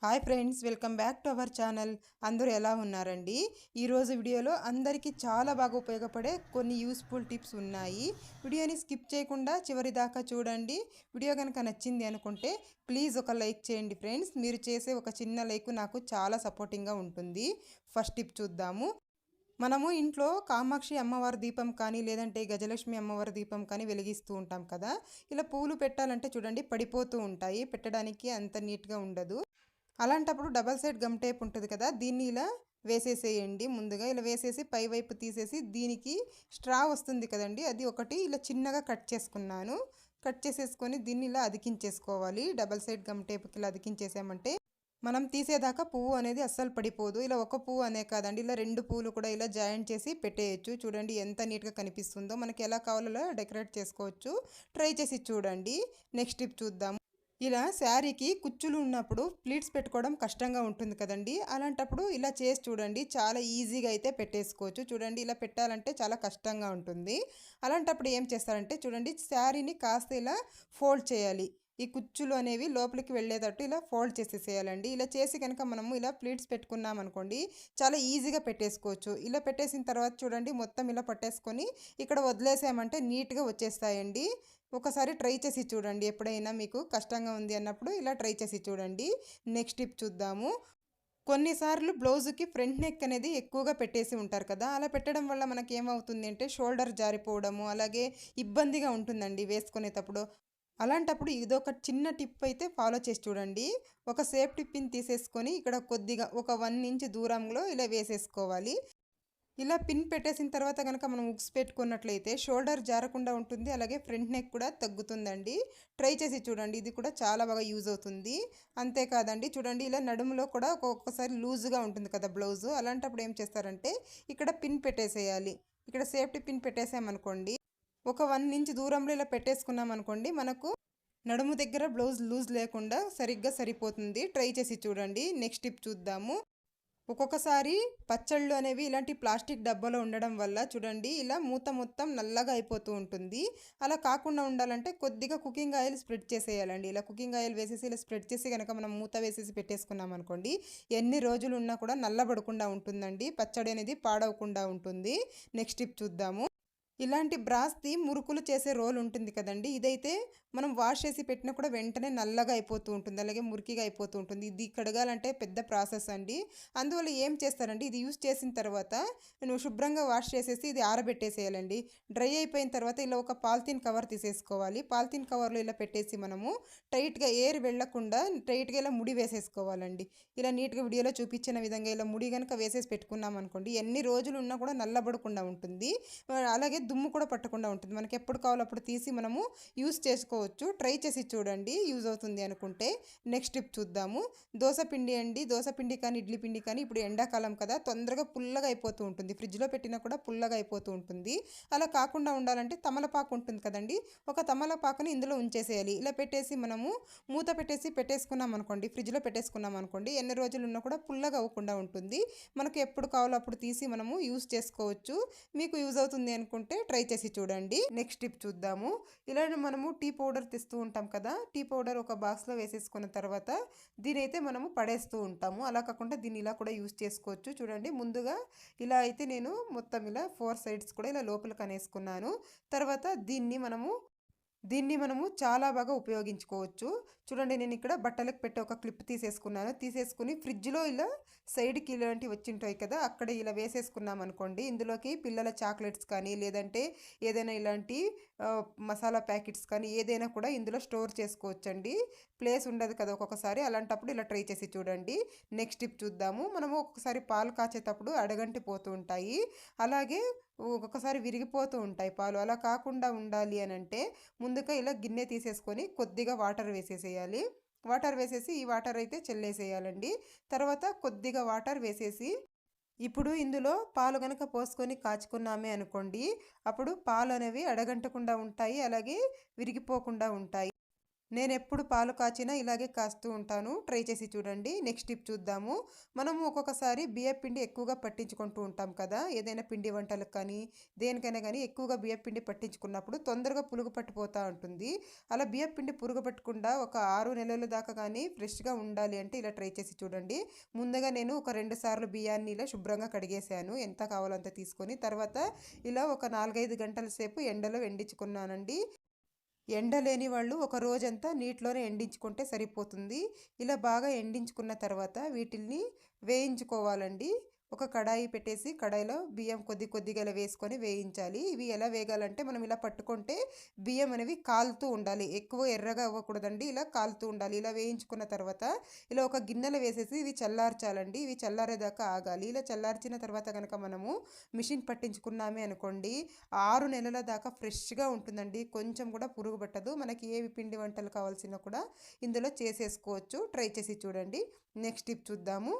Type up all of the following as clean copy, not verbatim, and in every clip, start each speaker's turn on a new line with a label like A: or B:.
A: Hi friends, welcome back to our channel. అందరూ ఎలా ఉన్నారండి? ఈరోజు వీడియోలో అందరికీ చాలా బాగా ఉపయోగపడే కొన్ని యూస్ఫుల్ టిప్స్ ఉన్నాయి. వీడియోని స్కిప్ చేయకుండా చివరి దాకా చూడండి. వీడియో కనుక నచ్చింది అనుకుంటే ప్లీజ్ ఒక లైక్ చేయండి ఫ్రెండ్స్. మీరు చేసే ఒక చిన్న లైక్ నాకు చాలా సపోర్టింగ్గా ఉంటుంది. ఫస్ట్ టిప్ చూద్దాము. మనము ఇంట్లో కామాక్షి అమ్మవారి దీపం కానీ లేదంటే గజలక్ష్మి అమ్మవారి దీపం కానీ వెలిగిస్తూ ఉంటాం కదా. ఇలా పూలు పెట్టాలంటే చూడండి పడిపోతూ ఉంటాయి, పెట్టడానికి అంత నీట్గా ఉండదు. అలాంటప్పుడు డబల్ సైడ్ గమ్ టేప్ ఉంటుంది కదా, దీన్ని ఇలా వేసేసేయండి. ముందుగా ఇలా వేసేసి పై వైపు తీసేసి దీనికి స్ట్రా వస్తుంది కదండి, అది ఒకటి ఇలా చిన్నగా కట్ చేసుకున్నాను. కట్ చేసేసుకొని దీన్ని ఇలా అతికించేసుకోవాలి. డబల్ సైడ్ గమ్ టేప్కి ఇలా అతికించేసామంటే మనం తీసేదాకా పువ్వు అనేది అస్సలు పడిపోదు. ఇలా ఒక పువ్వు అనే కాదండి, ఇలా రెండు పువ్వులు కూడా ఇలా జాయింట్ చేసి పెట్టేయచ్చు. చూడండి ఎంత నీట్గా కనిపిస్తుందో. మనకి ఎలా కావాలో డెకరేట్ చేసుకోవచ్చు. ట్రై చేసి చూడండి. నెక్స్ట్ టిప్ చూద్దాం. ఇలా శారీకి కుచ్చులు ఉన్నప్పుడు ప్లీట్స్ పెట్టుకోవడం కష్టంగా ఉంటుంది కదండి. అలాంటప్పుడు ఇలా చేసి చూడండి, చాలా ఈజీగా అయితే పెట్టేసుకోవచ్చు. చూడండి ఇలా పెట్టాలంటే చాలా కష్టంగా ఉంటుంది. అలాంటప్పుడు ఏం చేస్తారంటే చూడండి, శారీని కాస్త ఇలా ఫోల్డ్ చేయాలి. ఈ కుచ్చులు అనేవి లోపలికి వెళ్ళేటట్టు ఇలా ఫోల్డ్ చేసేసేయాలండి. ఇలా చేసి కనుక మనము ఇలా ప్లీట్స్ పెట్టుకున్నాం అనుకోండి, చాలా ఈజీగా పెట్టేసుకోవచ్చు. ఇలా పెట్టేసిన తర్వాత చూడండి మొత్తం ఇలా పట్టేసుకొని ఇక్కడ వదిలేసామంటే నీట్గా వచ్చేస్తాయండి. ఒకసారి ట్రై చేసి చూడండి. ఎప్పుడైనా మీకు కష్టంగా ఉంది అన్నప్పుడు ఇలా ట్రై చేసి చూడండి. నెక్స్ట్ టిప్ చూద్దాము. కొన్నిసార్లు బ్లౌజుకి ఫ్రంట్ నెక్ అనేది ఎక్కువగా పెట్టేసి ఉంటారు కదా. అలా పెట్టడం వల్ల మనకి ఏమవుతుంది అంటే షోల్డర్ జారిపోవడము, అలాగే ఇబ్బందిగా ఉంటుందండి వేసుకునేటప్పుడు. అలాంటప్పుడు ఇదొక చిన్న టిప్ అయితే ఫాలో చేసి చూడండి. ఒక సేఫ్టీ పిన్ తీసేసుకొని ఇక్కడ కొద్దిగా ఒక 1 ఇంచ్ దూరంలో ఇలా వేసేసుకోవాలి. ఇలా పిన్ పెట్టేసిన తర్వాత కనుక మనం ఉక్స్ పెట్టుకున్నట్లయితే షోల్డర్ జారకుండా ఉంటుంది, అలాగే ఫ్రంట్ నెక్ కూడా తగ్గుతుందండి. ట్రై చేసి చూడండి, ఇది కూడా చాలా బాగా యూజ్ అవుతుంది. అంతేకాదండి చూడండి, ఇలా నడుములో కూడా ఒక్కొక్కసారి లూజ్గా ఉంటుంది కదా బ్లౌజు. అలాంటప్పుడు ఏం చేస్తారంటే ఇక్కడ పిన్ పెట్టేసేయాలి. ఇక్కడ సేఫ్టీ పిన్ పెట్టేసామనుకోండి, ఒక 1 ఇంచ్ దూరంలో ఇలా పెట్టేసుకున్నాం అనుకోండి, మనకు నడుము దగ్గర బ్లౌజ్ లూజ్ లేకుండా సరిగ్గా సరిపోతుంది. ట్రై చేసి చూడండి. నెక్స్ట్ టిప్ చూద్దాము. ఒక్కొక్కసారి పచ్చళ్ళు అనేవి ఇలాంటి ప్లాస్టిక్ డబ్బాలో ఉండడం వల్ల చూడండి ఇలా మూత మొత్తం నల్లగా అయిపోతూ ఉంటుంది. అలా కాకుండా ఉండాలంటే కొద్దిగా కుకింగ్ ఆయిల్ స్ప్రెడ్ చేసేయాలండి. ఇలా కుకింగ్ ఆయిల్ వేసేసి ఇలా స్ప్రెడ్ చేసి కనుక మనం మూత వేసేసి పెట్టేసుకున్నాం అనుకోండి, ఎన్ని రోజులు ఉన్నా కూడా నల్లబడకుండా ఉంటుందండి. పచ్చడి అనేది పాడవకుండా ఉంటుంది. నెక్స్ట్ టిప్ చూద్దాము. ఇలాంటి బ్రాస్ది మురుకులు చేసే రోల్ ఉంటుంది కదండి, ఇదైతే మనం వాష్ చేసి పెట్టినా కూడా వెంటనే నల్లగా అయిపోతూ ఉంటుంది, అలాగే మురికిగా అయిపోతూ ఉంటుంది. ఇది కడగాలంటే పెద్ద ప్రాసెస్ అండి. అందువల్ల ఏం చేస్తారండి, ఇది యూస్ చేసిన తర్వాత నువ్వు శుభ్రంగా వాష్ చేసేసి ఇది ఆరబెట్టేసేయాలండి. డ్రై అయిపోయిన తర్వాత ఇలా ఒక పాలిథిన్ కవర్ తీసేసుకోవాలి. పాలిథిన్ కవర్లో ఇలా పెట్టేసి మనము టైట్గా ఎయిర్ వెళ్లకుండా టైట్గా ఇలా ముడి వేసేసుకోవాలండి. ఇలా నీట్గా వీడియోలో చూపించిన విధంగా ఇలా ముడి కనుక వేసేసి పెట్టుకున్నాం అనుకోండి, ఎన్ని రోజులు ఉన్నా కూడా నల్లబడకుండా ఉంటుంది. అలాగే దుమ్ము కూడా పట్టకుండా ఉంటుంది. మనకి ఎప్పుడు కావాలో అప్పుడు తీసి మనము యూస్ చేసుకోవచ్చు. ట్రై చేసి చూడండి, యూజ్ అవుతుంది అనుకుంటే. నెక్స్ట్ టిప్ చూద్దాము. దోసపిండి అండి. దోసపిండి కానీ ఇడ్లీ పిండి కానీ ఇప్పుడు ఎండాకాలం కదా, తొందరగా పుల్లగా అయిపోతూ ఉంటుంది. ఫ్రిడ్జ్లో పెట్టినా కూడా పుల్లగా అయిపోతూ ఉంటుంది. అలా కాకుండా ఉండాలంటే తమలపాకు ఉంటుంది కదండి, ఒక తమలపాకుని ఇందులో ఉంచేసేయాలి. ఇలా పెట్టేసి మనము మూత పెట్టేసి పెట్టేసుకున్నాం అనుకోండి, ఫ్రిడ్జ్లో పెట్టేసుకున్నాం అనుకోండి, ఎన్ని రోజులు ఉన్నా కూడా పుల్లగా అవ్వకుండా ఉంటుంది. మనకు ఎప్పుడు కావాలో అప్పుడు తీసి మనము యూస్ చేసుకోవచ్చు. మీకు యూజ్ అవుతుంది అనుకుంటే ట్రై చేసి చూడండి. నెక్స్ట్ టిప్ చూద్దాము. ఇలా మనము టీ పౌడర్ తెస్తూ ఉంటాం కదా, టీ పౌడర్ ఒక బాక్స్లో వేసేసుకున్న తర్వాత దీనైతే మనము పడేస్తూ ఉంటాము. అలా కాకుండా దీన్ని ఇలా కూడా యూస్ చేసుకోవచ్చు. చూడండి ముందుగా ఇలా అయితే నేను మొత్తం ఇలా 4 సైడ్స్ కూడా ఇలా లోపలికి అనేసుకున్నాను. తర్వాత దీన్ని మనము చాలా బాగా ఉపయోగించుకోవచ్చు. చూడండి నేను ఇక్కడ బట్టలకు పెట్టే ఒక క్లిప్ తీసేసుకున్నాను. తీసేసుకుని ఫ్రిడ్జ్లో ఇలా సైడ్కి ఇలాంటివి వచ్చింటాయి కదా, అక్కడ ఇలా వేసేసుకున్నాం అనుకోండి, ఇందులోకి పిల్లల చాక్లెట్స్ కానీ లేదంటే ఏదైనా ఇలాంటి మసాలా ప్యాకెట్స్ కానీ ఏదైనా కూడా ఇందులో స్టోర్ చేసుకోవచ్చండి. ప్లేస్ ఉండదు కదా ఒక్కొక్కసారి, అలాంటప్పుడు ఇలా ట్రై చేసి చూడండి. నెక్స్ట్ టిప్ చూద్దాము. మనము ఒక్కొక్కసారి పాలు కాచేటప్పుడు అడగంటి పోతూ ఉంటాయి, అలాగే ఒక్కొక్కసారి విరిగిపోతూ ఉంటాయి పాలు. అలా కాకుండా ఉండాలి అని అంటే ముందుగా ఇలా గిన్నె తీసేసుకొని కొద్దిగా వాటర్ వేసేసేయాలి. వాటర్ వేసేసి ఈ వాటర్ అయితే చెల్లేసేయాలండి. తర్వాత కొద్దిగా వాటర్ వేసేసి ఇప్పుడు ఇందులో పాలు కనుక పోసుకొని కాచుకున్నామే అనుకోండి, అప్పుడు పాలు అనేవి అడగంటకుండా ఉంటాయి, అలాగే విరిగిపోకుండా ఉంటాయి. నేనెప్పుడు పాలు కాచినా ఇలాగే కాస్తూ ఉంటాను. ట్రై చేసి చూడండి. నెక్స్ట్ టిప్ చూద్దాము. మనము ఒక్కొక్కసారి బియ్యపిండి ఎక్కువగా పట్టించుకుంటూ ఉంటాం కదా! ఏదైనా పిండి వంటలకు కానీ, దేనికైనా గానీ ఎక్కువగా బియ్యపిండి పట్టించుకున్నప్పుడు తొందరగా పులుగు పట్టిపోతా ఉంటుంది. అలా బియ్యపిండి పురుగు పట్టకుండా ఒక 6 నెలల దాకా గానీ ఫ్రెష్‌గా ఉండాలి అంటే ఇలా ట్రై చేసి చూడండి. ముందుగా నేను ఒక 2 సార్లు బియ్యాన్ని ఇలా శుభ్రంగా కడిగేశాను. ఎంత కావాలో అంత తీసుకొని. తర్వాత ఇలా ఒక 4, 5 గంటల సేపు ఎండలో ఎండించుకున్నానండి. ఎండ లేని వాళ్ళు ఒక రోజంతా నీటిలోనే ఎండించుకుంటే సరిపోతుంది. ఇలా బాగా ఎండించుకున్న తర్వాత వీటిల్ని వేయించుకోవాలండి. ఒక కడాయి పెట్టేసి కడాయిలో బియ్యం కొద్ది కొద్దిగా ఇలా వేసుకొని వేయించాలి. ఇవి ఎలా వేగాలంటే మనం ఇలా పట్టుకుంటే బియ్యం అనేవి కాలుతూ ఉండాలి. ఎక్కువ ఎర్రగా అవ్వకూడదండి. ఇలా కాలుతూ ఉండాలి. ఇలా వేయించుకున్న తర్వాత ఇలా ఒక గిన్నెలో వేసేసి ఇవి చల్లార్చాలండి. ఇవి చల్లారేదాకా ఆగాలి. ఇలా చల్లార్చిన తర్వాత కనుక మనము మిషన్ పట్టించుకున్నామే అనుకోండి 6 నెలల దాకా ఫ్రెష్‌గా ఉంటుందండి. కొంచెం కూడా పురుగు పట్టదు. మనకి ఏవి పిండి వంటలు కావాల్సినా కూడా ఇందులో చేసేసుకోవచ్చు. ట్రై చేసి చూడండి. నెక్స్ట్ టిప్ చూద్దాము.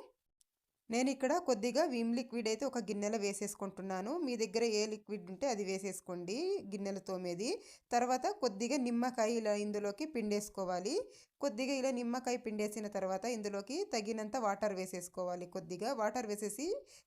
A: నేనిక్కడ కొద్దిగా విమ్ లిక్విడ్ అయితే ఒక గిన్నెలో వేసేసుకుంటున్నాను. మీ దగ్గర ఏ లిక్విడ్ ఉంటే అది వేసేసుకోండి గిన్నెలో తోమేది. తర్వాత కొద్దిగా నిమ్మకాయ ఇలా ఇందులోకి పిండేసుకోవాలి. కొద్దిగా ఇలా నిమ్మకాయ పిండేసిన తర్వాత ఇందులోకి తగినంత వాటర్ వేసేసుకోవాలి. కొద్దిగా వాటర్ వేసేసి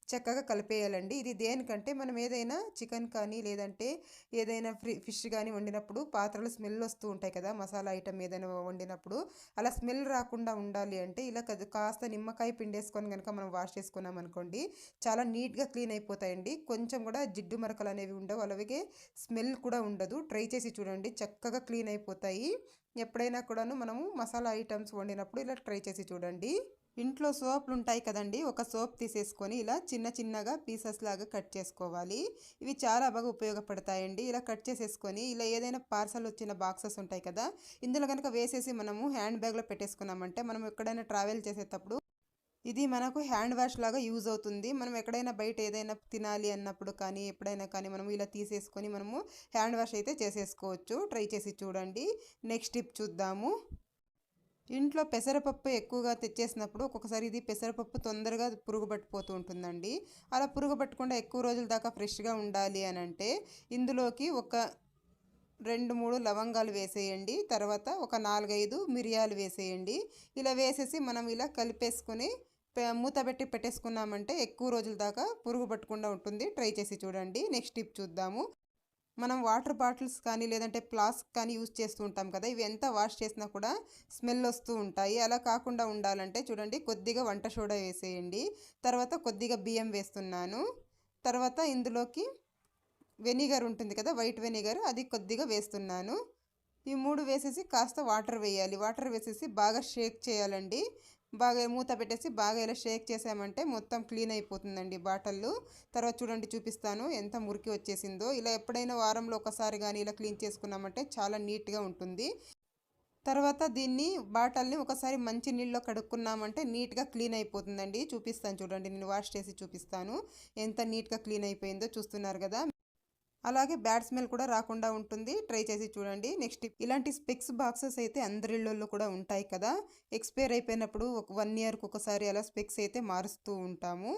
A: చక్కగా కలిపేయాలండి. ఇది దేనికంటే మనం ఏదైనా చికెన్ కానీ లేదంటే ఏదైనా ఫిష్ కానీ వండినప్పుడు పాత్రలో స్మెల్ వస్తూ ఉంటాయి కదా! మసాలా ఐటెం ఏదైనా వండినప్పుడు అలా స్మెల్ రాకుండా ఉండాలి అంటే ఇలా కాస్త నిమ్మకాయ పిండేసుకొని కనుక మనం వాష్ చేసుకున్నాం అనుకోండి చాలా నీట్గా క్లీన్ అయిపోతాయండి. కొంచెం కూడా జిడ్డు మరకలు అనేవి ఉండవు. అలాగే స్మెల్ కూడా ఉండదు. ట్రై చేసి చూడండి. చక్కగా క్లీన్ అయిపోతాయి. ఎప్పుడైనా కూడాను మనము మసాలా ఐటమ్స్ వండినప్పుడు ఇలా ట్రై చేసి చూడండి. ఇంట్లో సోపులు ఉంటాయి కదండి. ఒక సోప్ తీసేసుకొని ఇలా చిన్న చిన్నగా పీసెస్ లాగా కట్ చేసుకోవాలి. ఇవి చాలా బాగా ఉపయోగపడతాయండి. ఇలా కట్ చేసేసుకొని ఇలా ఏదైనా పార్సల్ వచ్చిన బాక్సెస్ ఉంటాయి కదా, ఇందులో కనుక వేసేసి మనము హ్యాండ్ బ్యాగ్లో పెట్టేసుకున్నామంటే మనం ఎక్కడైనా ట్రావెల్ చేసేటప్పుడు ఇది మనకు హ్యాండ్ వాష్ లాగా యూజ్ అవుతుంది. మనం ఎక్కడైనా బయట ఏదైనా తినాలి అన్నప్పుడు కానీ ఎప్పుడైనా కానీ మనం ఇలా తీసేసుకొని మనము హ్యాండ్ వాష్ అయితే చేసేసుకోవచ్చు. ట్రై చేసి చూడండి. నెక్స్ట్ టిప్ చూద్దాము. ఇంట్లో పెసరపప్పు ఎక్కువగా తెచ్చేసినప్పుడు ఒక్కొక్కసారి ఇది పెసరపప్పు తొందరగా పురుగు పట్టిపోతూ ఉంటుందండి. అలా పురుగు పట్టకుండా ఎక్కువ రోజుల దాకా ఫ్రెష్గా ఉండాలి అని అంటే ఇందులోకి ఒక 2, 3 లవంగాలు వేసేయండి. తర్వాత ఒక 4, 5 మిరియాలు వేసేయండి. ఇలా వేసేసి మనం ఇలా కలిపేసుకొని మూత పెట్టి పెట్టేసుకున్నామంటే ఎక్కువ రోజుల దాకా పురుగు పట్టకుండా ఉంటుంది. ట్రై చేసి చూడండి. నెక్స్ట్ టిప్ చూద్దాము. మనం వాటర్ బాటిల్స్ కానీ లేదంటే ఫ్లాస్క్ కానీ యూజ్ చేస్తూ ఉంటాం కదా, ఇవి ఎంత వాష్ చేసినా కూడా స్మెల్ వస్తూ ఉంటాయి. అలా కాకుండా ఉండాలంటే చూడండి కొద్దిగా వంట సోడా వేసేయండి. తర్వాత కొద్దిగా బియ్యం వేస్తున్నాను. తర్వాత ఇందులోకి వెనిగర్ ఉంటుంది కదా, వైట్ వెనిగర్ అది కొద్దిగా వేస్తున్నాను. ఈ 3 వేసేసి కాస్త వాటర్ వేయాలి. వాటర్ వేసేసి బాగా షేక్ చేయాలండి. బాగా మూత పెట్టేసి బాగా ఇలా షేక్ చేసామంటే మొత్తం క్లీన్ అయిపోతుందండి బాటిళ్ళు. తర్వాత చూడండి చూపిస్తాను ఎంత మురికి వచ్చేసిందో. ఇలా ఎప్పుడైనా వారంలో ఒకసారి కానీ ఇలా క్లీన్ చేసుకున్నామంటే చాలా నీట్గా ఉంటుంది. తర్వాత దీన్ని బాటిల్ని ఒకసారి మంచి నీళ్ళలో కడుక్కున్నామంటే నీట్గా క్లీన్ అయిపోతుందండి. చూపిస్తాను చూడండి. నేను వాష్ చేసి చూపిస్తాను ఎంత నీట్గా క్లీన్ అయిపోయిందో. చూస్తున్నారు కదా. అలాగే బ్యాడ్ స్మెల్ కూడా రాకుండా ఉంటుంది. ట్రై చేసి చూడండి. నెక్స్ట్ ఇలాంటి స్పెక్స్ బాక్సెస్ అయితే అందరి ఇళ్ళల్లో కూడా ఉంటాయి కదా. ఎక్స్పైర్ అయిపోయినప్పుడు ఒక 1 ఇయర్కి ఒకసారి అలా స్పెక్స్ అయితే మారుస్తూ ఉంటాము.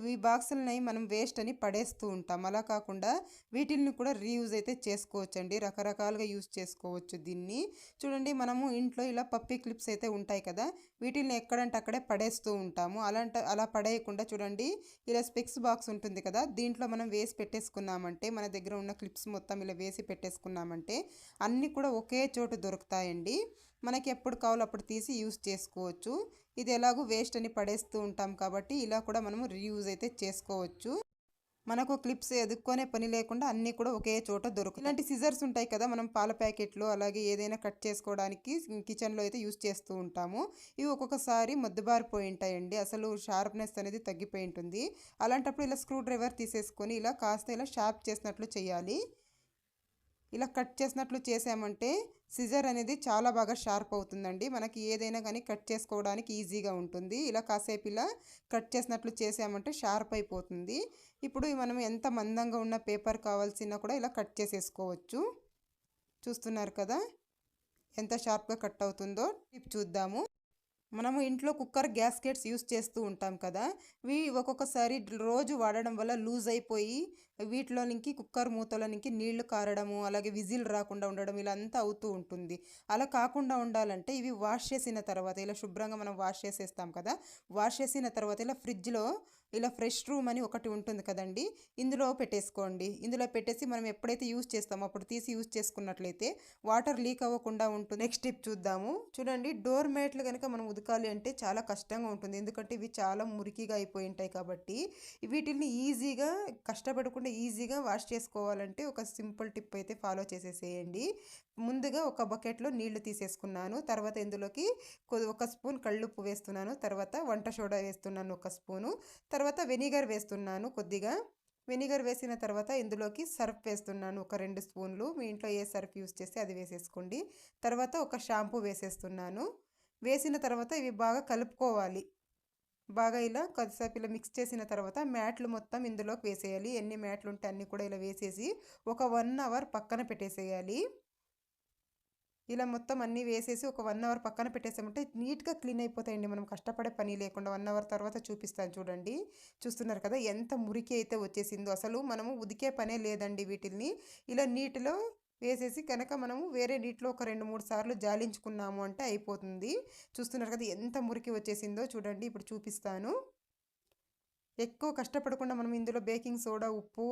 A: ఈ బాక్సులని మనం వేస్ట్ అని పడేస్తూ ఉంటాం. అలా కాకుండా వీటిల్ని కూడా రీయూజ్ అయితే చేసుకోవచ్చండి. రకరకాలుగా యూజ్ చేసుకోవచ్చు దీన్ని. చూడండి మనము ఇంట్లో ఇలా పప్పీ క్లిప్స్ అయితే ఉంటాయి కదా, వీటిల్ని ఎక్కడంటే అక్కడే పడేస్తూ ఉంటాము. అలా పడేయకుండా చూడండి ఇలా స్పెక్స్ బాక్స్ ఉంటుంది కదా, దీంట్లో మనం వేసి పెట్టేసుకున్నామంటే మన దగ్గర ఉన్న క్లిప్స్ మొత్తం ఇలా వేసి పెట్టేసుకున్నామంటే అన్నీ కూడా ఒకే చోటు దొరుకుతాయండి. మనకి ఎప్పుడు కావాలో అప్పుడు తీసి యూస్ చేసుకోవచ్చు. ఇది ఎలాగో వేస్ట్ అని పడేస్తూ ఉంటాం కాబట్టి ఇలా కూడా మనము రీయూజ్ అయితే చేసుకోవచ్చు. మనకు క్లిప్స్ ఎదుక్కొనే పని లేకుండా అన్నీ కూడా ఒకే చోట దొరుకుతాయి. ఇలాంటి సిజర్స్ ఉంటాయి కదా, మనం పాల ప్యాకెట్లు అలాగే ఏదైనా కట్ చేసుకోవడానికి కిచెన్లో అయితే యూస్ చేస్తూ ఉంటాము. ఇవి ఒక్కొక్కసారి మొద్దుబారిపోయి ఉంటాయండి. అసలు షార్ప్నెస్ అనేది తగ్గిపోయి ఉంటుంది. అలాంటప్పుడు ఇలా స్క్రూ డ్రైవర్ తీసేసుకొని ఇలా కాస్త ఇలా షార్ప్ చేసినట్లు చేయాలి. ఇలా కట్ చేసినట్లు చేసామంటే సిజర్ అనేది చాలా బాగా షార్ప్ అవుతుందండి. మనకి ఏదైనా కానీ కట్ చేసుకోవడానికి ఈజీగా ఉంటుంది. ఇలా కాసేపు ఇలా కట్ చేసినట్లు చేసామంటే షార్ప్ అయిపోతుంది. ఇప్పుడు మనం ఎంత మందంగా ఉన్న పేపర్ కావాల్సినా కూడా ఇలా కట్ చేసేసుకోవచ్చు. చూస్తున్నారు కదా ఎంత షార్ప్గా కట్ అవుతుందో. టిప్ చూద్దాము. మనము ఇంట్లో కుక్కర్ గ్యాస్కెట్స్ యూస్ చేస్తూ ఉంటాం కదా. ఇవి ఒక్కొక్కసారి రోజు వాడడం వల్ల లూజ్ అయిపోయి వీటిలోనికి కుక్కర్ మూతలోనికి నీళ్లు కారడము, అలాగే విజిల్ రాకుండా ఉండడం ఇలా అంతా అవుతూ ఉంటుంది. అలా కాకుండా ఉండాలంటే ఇవి వాష్ చేసిన తర్వాత ఇలా శుభ్రంగా మనం వాష్ చేసేస్తాం కదా. వాష్ చేసిన తర్వాత ఇలా ఫ్రిడ్జ్లో ఇలా ఫ్రెష్ రూమ్ అని ఒకటి ఉంటుంది కదండి, ఇందులో పెట్టేసుకోండి. ఇందులో పెట్టేసి మనం ఎప్పుడైతే యూస్ చేస్తామో అప్పుడు తీసి యూస్ చేసుకున్నట్లయితే వాటర్ లీక్ అవ్వకుండా ఉంటుంది. నెక్స్ట్ టిప్ చూద్దాము. చూడండి, డోర్ మ్యాట్లు కనుక మనం ఉతకాలి అంటే చాలా కష్టంగా ఉంటుంది. ఎందుకంటే ఇవి చాలా మురికిగా అయిపోయి ఉంటాయి కాబట్టి వీటిని ఈజీగా కష్టపడకుండా ఈజీగా వాష్ చేసుకోవాలంటే ఒక సింపుల్ టిప్ అయితే ఫాలో చేసేసేయండి. ముందుగా ఒక బకెట్లో నీళ్లు తీసేసుకున్నాను. తర్వాత ఇందులోకి ఒక స్పూన్ కళ్ళుప్పు వేస్తున్నాను. తర్వాత వంట సోడా వేస్తున్నాను ఒక స్పూను. తర్వాత వెనిగర్ వేస్తున్నాను కొద్దిగా. వెనిగర్ వేసిన తర్వాత ఇందులోకి సర్ఫ్ వేస్తున్నాను ఒక 2 స్పూన్లు. మీ ఇంట్లో ఏ సర్ఫ్ యూస్ చేస్తే అది వేసేసుకోండి. తర్వాత ఒక షాంపూ వేసేస్తున్నాను. వేసిన తర్వాత ఇవి బాగా కలుపుకోవాలి. బాగా ఇలా కొద్దిసేపు ఇలా మిక్స్ చేసిన తర్వాత మ్యాట్లు మొత్తం ఇందులోకి వేసేయాలి. ఎన్ని మ్యాట్లు ఉంటే అన్నీ కూడా ఇలా వేసేసి ఒక 1 అవర్ పక్కన పెట్టేసేయాలి. ఇలా మొత్తం అన్నీ వేసేసి ఒక 1 అవర్ పక్కన పెట్టేసామంటే నీట్గా క్లీన్ అయిపోతాయండి. మనం కష్టపడే పని లేకుండా 1 అవర్ తర్వాత చూపిస్తాను చూడండి. చూస్తున్నారు కదా ఎంత మురికి అయితే వచ్చేసిందో. అసలు మనము ఉదికే పనే లేదండి వీటిల్ని. ఇలా నీటిలో వేసేసి కనుక మనము వేరే నీటిలో ఒక 2-3 సార్లు జాలించుకున్నాము అంటే అయిపోతుంది. చూస్తున్నారు కదా ఎంత మురికి వచ్చేసిందో చూడండి. ఇప్పుడు చూపిస్తాను. ఎక్కువ కష్టపడకుండా మనం ఇందులో బేకింగ్ సోడా, ఉప్పు,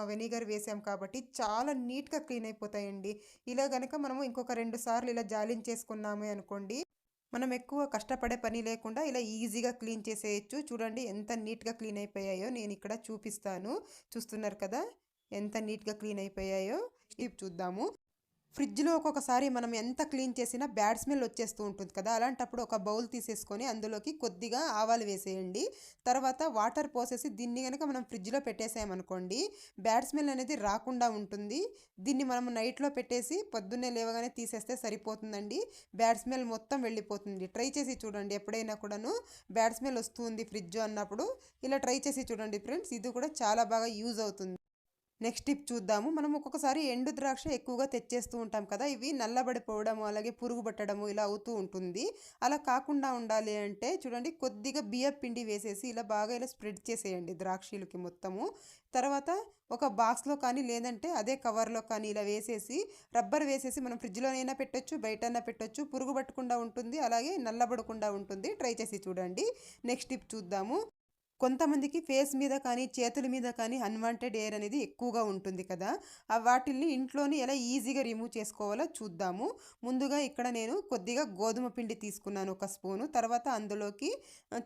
A: వెనిగర్ వేసాం కాబట్టి చాలా నీట్గా క్లీన్ అయిపోతాయండి. ఇలా కనుక మనము ఇంకొక 2 సార్లు ఇలా జాలించేసుకున్నామే అనుకోండి, మనం ఎక్కువ కష్టపడే పని లేకుండా ఇలా ఈజీగా క్లీన్ చేసేయచ్చు. చూడండి ఎంత నీట్గా క్లీన్ అయిపోయాయో నేను ఇక్కడ చూపిస్తాను. చూస్తున్నారు కదా ఎంత నీట్గా క్లీన్ అయిపోయాయో. ఇవి చూద్దాము. ఫ్రిడ్జ్లో ఒక్కొక్కసారి మనం ఎంత క్లీన్ చేసినా బ్యాడ్ స్మెల్ వచ్చేస్తూ ఉంటుంది కదా. అలాంటప్పుడు ఒక బౌల్ తీసేసుకొని అందులోకి కొద్దిగా ఆవాలు వేసేయండి. తర్వాత వాటర్ పోసేసి దీన్ని కనుక మనం ఫ్రిడ్జ్లో పెట్టేసామనుకోండి బ్యాడ్ స్మెల్ అనేది రాకుండా ఉంటుంది. దీన్ని మనం నైట్లో పెట్టేసి పొద్దున్నే లేవగానే తీసేస్తే సరిపోతుందండి. బ్యాడ్ స్మెల్ మొత్తం వెళ్ళిపోతుంది. ట్రై చేసి చూడండి. ఎప్పుడైనా కూడాను బ్యాడ్ స్మెల్ వస్తుంది ఫ్రిడ్జ్ అన్నప్పుడు ఇలా ట్రై చేసి చూడండి ఫ్రెండ్స్. ఇది కూడా చాలా బాగా యూజ్ అవుతుంది. నెక్స్ట్ టిప్ చూద్దాము. మనం ఒక్కొక్కసారి ఎండు ద్రాక్ష ఎక్కువగా తెచ్చేస్తూ ఉంటాం కదా. ఇవి నల్లబడిపోవడము అలాగే పురుగు పట్టడము ఇలా అవుతూ ఉంటుంది. అలా కాకుండా ఉండాలి అంటే చూడండి కొద్దిగా బియ్యం పిండి వేసేసి ఇలా బాగా ఇలా స్ప్రెడ్ చేసేయండి ద్రాక్షలకి మొత్తము. తర్వాత ఒక బాక్స్లో కానీ లేదంటే అదే కవర్లో కానీ ఇలా వేసేసి రబ్బర్ వేసేసి మనం ఫ్రిడ్జ్లోనైనా పెట్టొచ్చు, బయటైనా పెట్టొచ్చు. పురుగు పట్టకుండా ఉంటుంది అలాగే నల్లబడకుండా ఉంటుంది. ట్రై చేసి చూడండి. నెక్స్ట్ టిప్ చూద్దాము. కొంతమందికి ఫేస్ మీద కానీ చేతుల మీద కానీ అన్వాంటెడ్ ఎయిర్ అనేది ఎక్కువగా ఉంటుంది కదా. వాటిల్ని ఇంట్లోనే ఎలా ఈజీగా రిమూవ్ చేసుకోవాలో చూద్దాము. ముందుగా ఇక్కడ నేను కొద్దిగా గోధుమ పిండి తీసుకున్నాను ఒక స్పూను. తర్వాత అందులోకి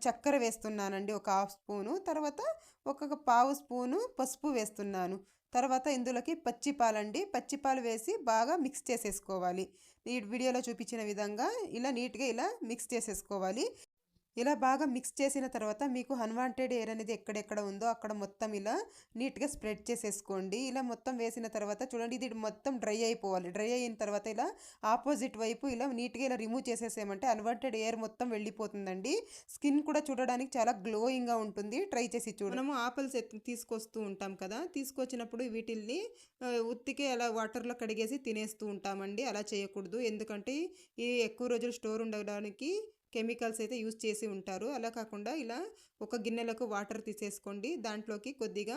A: చక్కెర వేస్తున్నానండి ఒక హాఫ్ స్పూను. తర్వాత ఒక పావు స్పూను పసుపు వేస్తున్నాను. తర్వాత ఇందులోకి పచ్చిపాలండి, పచ్చిపాలు వేసి బాగా మిక్స్ చేసేసుకోవాలి. ఈ వీడియోలో చూపించిన విధంగా ఇలా నీట్గా ఇలా మిక్స్ చేసేసుకోవాలి. ఇలా బాగా మిక్స్ చేసిన తర్వాత మీకు అన్వాంటెడ్ ఎయిర్ అనేది ఎక్కడెక్కడ ఉందో అక్కడ మొత్తం ఇలా నీట్గా స్ప్రెడ్ చేసేసుకోండి. ఇలా మొత్తం వేసిన తర్వాత చూడండి ఇది మొత్తం డ్రై అయిపోవాలి. డ్రై అయిన తర్వాత ఇలా ఆపోజిట్ వైపు ఇలా నీట్గా ఇలా రిమూవ్ చేసేసామంటే అన్వాంటెడ్ ఎయిర్ మొత్తం వెళ్ళిపోతుందండి. స్కిన్ కూడా చూడడానికి చాలా గ్లోయింగ్గా ఉంటుంది. ట్రై చేసి చూడండి. మనము ఆపిల్స్ తీసుకొస్తూ ఉంటాం కదా, తీసుకొచ్చినప్పుడు వీటిల్ని ఉత్తికే అలా వాటర్లో కడిగేసి తినేస్తూ ఉంటామండి. అలా చేయకూడదు. ఎందుకంటే ఈ ఎక్కువ రోజులు స్టోర్ ఉండడానికి కెమికల్స్ అయితే యూస్ చేసి ఉంటారు. అలా కాకుండా ఇలా ఒక గిన్నెలకు వాటర్ తీసేసుకోండి. దాంట్లోకి కొద్దిగా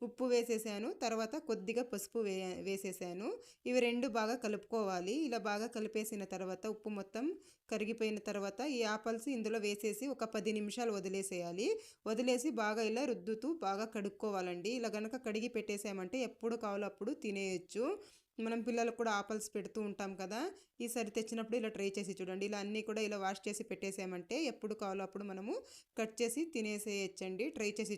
A: ఉప్పు వేసేసాను. తర్వాత కొద్దిగా పసుపు వేసేసాను. ఇవి 2 బాగా కలుపుకోవాలి. ఇలా బాగా కలిపేసిన తర్వాత ఉప్పు మొత్తం కరిగిపోయిన తర్వాత ఈ ఆపిల్స్ ఇందులో వేసేసి ఒక 10 నిమిషాలు వదిలేసేయాలి. వదిలేసి బాగా ఇలా రుద్దుతూ బాగా కడుక్కోవాలండి. ఇలా కనుక కడిగి పెట్టేసామంటే ఎప్పుడు కావాలో అప్పుడు తినేయచ్చు. మనం పిల్లలకు కూడా ఆపిల్స్ పెడుతూ ఉంటాం కదా. ఈసారి తెచ్చినప్పుడు ఇలా ట్రై చేసి చూడండి. ఇలా అన్నీ కూడా ఇలా వాష్ చేసి పెట్టేసామంటే ఎప్పుడు కావాలో అప్పుడు మనము కట్ చేసి తినేసేయచ్చండి. ట్రై చేసి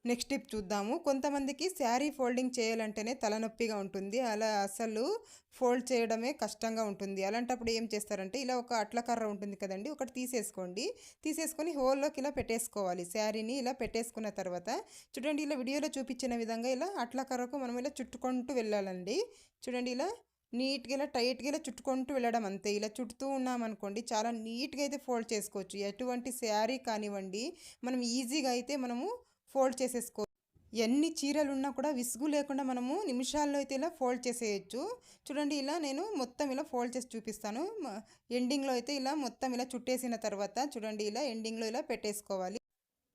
A: నెక్స్ట్ టిప్ చూద్దాము. కొంతమందికి శారీ ఫోల్డింగ్ చేయాలంటేనే తలనొప్పిగా ఉంటుంది. అలా అసలు ఫోల్డ్ చేయడమే కష్టంగా ఉంటుంది. అలాంటప్పుడు ఏం చేస్తారంటే ఇలా ఒక అట్ల కర్ర ఉంటుంది కదండి, ఒకటి తీసేసుకోండి. తీసేసుకొని హోల్లోకి ఇలా పెట్టేసుకోవాలి. శారీని ఇలా పెట్టేసుకున్న తర్వాత చూడండి ఇలా వీడియోలో చూపించిన విధంగా ఇలా అట్ల కర్రకు మనం ఇలా చుట్టుకుంటూ వెళ్ళాలండి. చూడండి ఇలా నీట్గా ఇలా టైట్గా ఇలా చుట్టుకుంటూ వెళ్ళడం అంతే. ఇలా చుట్టుతూ ఉన్నామనుకోండి చాలా నీట్గా అయితే ఫోల్డ్ చేసుకోవచ్చు. ఎటువంటి శారీ కానివ్వండి మనం ఈజీగా అయితే మనము ఫోల్డ్ చేసేసుకో. ఎన్ని చీరలు ఉన్నా కూడా విసుగు లేకుండా మనము నిమిషాల్లో అయితే ఇలా ఫోల్డ్ చేసేయచ్చు. చూడండి, ఇలా నేను మొత్తం ఇలా ఫోల్డ్ చేసి చూపిస్తాను. ఎండింగ్లో అయితే ఇలా మొత్తం ఇలా చుట్టేసిన తర్వాత చూడండి, ఇలా ఎండింగ్లో ఇలా పెట్టేసుకోవాలి.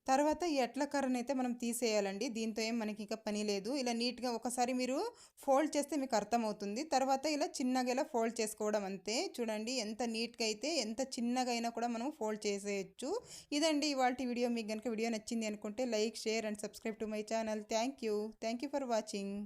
A: తర్వాత ఈ అట్ల కర్రనైతే మనం తీసేయాలండి. దీంతో ఏం మనకి ఇక పని లేదు. ఇలా నీట్గా ఒకసారి మీరు ఫోల్డ్ చేస్తే మీకు అర్థమవుతుంది. తర్వాత ఇలా చిన్నగా ఇలా ఫోల్డ్ చేసుకోవడం అంతే. చూడండి ఎంత నీట్గా అయితే, ఎంత చిన్నగా అయినా కూడా మనం ఫోల్డ్ చేసేయచ్చు. ఇదండి ఇవాల్టి వీడియో. మీకు కనుక వీడియో నచ్చింది అనుకుంటే like, share and subscribe to my channel. Thank you for watching.